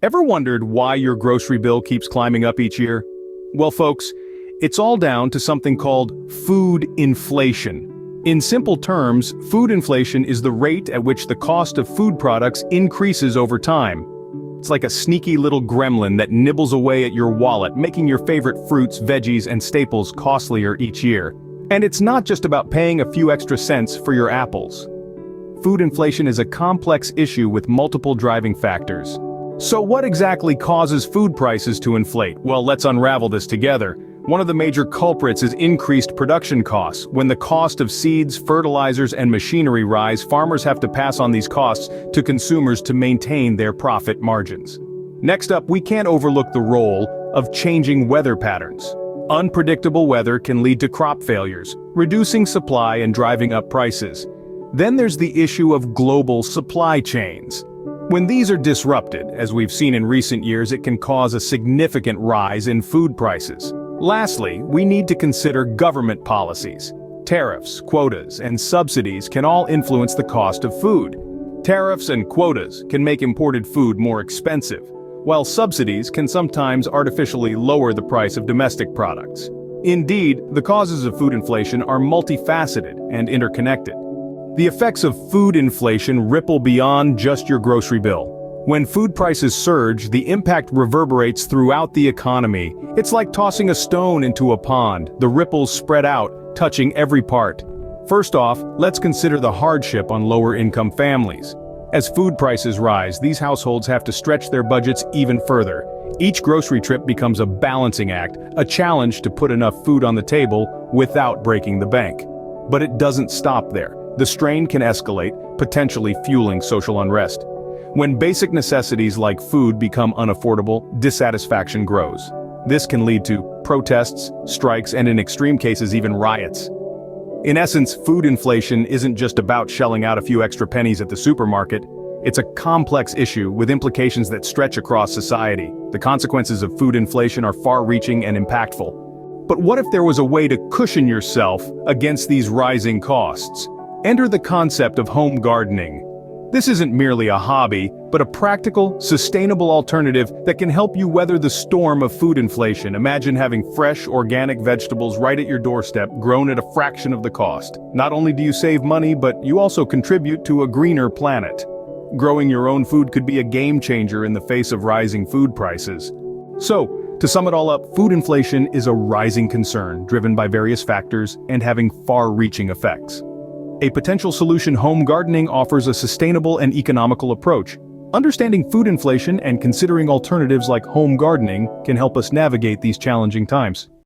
Ever wondered why your grocery bill keeps climbing up each year? Well, folks, it's all down to something called food inflation. In simple terms, food inflation is the rate at which the cost of food products increases over time. It's like a sneaky little gremlin that nibbles away at your wallet, making your favorite fruits, veggies, and staples costlier each year. And it's not just about paying a few extra cents for your apples. Food inflation is a complex issue with multiple driving factors. So what exactly causes food prices to inflate? Well, let's unravel this together. One of the major culprits is increased production costs. When the cost of seeds, fertilizers, and machinery rise, farmers have to pass on these costs to consumers to maintain their profit margins. Next up, we can't overlook the role of changing weather patterns. Unpredictable weather can lead to crop failures, reducing supply and driving up prices. Then there's the issue of global supply chains. When these are disrupted, as we've seen in recent years, it can cause a significant rise in food prices. Lastly, we need to consider government policies. Tariffs, quotas, and subsidies can all influence the cost of food. Tariffs and quotas can make imported food more expensive, while subsidies can sometimes artificially lower the price of domestic products. Indeed, the causes of food inflation are multifaceted and interconnected. The effects of food inflation ripple beyond just your grocery bill. When food prices surge, the impact reverberates throughout the economy. It's like tossing a stone into a pond. The ripples spread out, touching every part. First off, let's consider the hardship on lower-income families. As food prices rise, these households have to stretch their budgets even further. Each grocery trip becomes a balancing act, a challenge to put enough food on the table without breaking the bank. But it doesn't stop there. The strain can escalate, potentially fueling social unrest. When basic necessities like food become unaffordable, dissatisfaction grows. This can lead to protests, strikes, and in extreme cases even riots. In essence, food inflation isn't just about shelling out a few extra pennies at the supermarket. It's a complex issue with implications that stretch across society. The consequences of food inflation are far-reaching and impactful. But what if there was a way to cushion yourself against these rising costs? Enter the concept of home gardening. This isn't merely a hobby, but a practical, sustainable alternative that can help you weather the storm of food inflation. Imagine having fresh, organic vegetables right at your doorstep, grown at a fraction of the cost. Not only do you save money, but you also contribute to a greener planet. Growing your own food could be a game changer in the face of rising food prices. So, to sum it all up, food inflation is a rising concern, driven by various factors and having far-reaching effects. A potential solution: home gardening offers a sustainable and economical approach. Understanding food inflation and considering alternatives like home gardening can help us navigate these challenging times.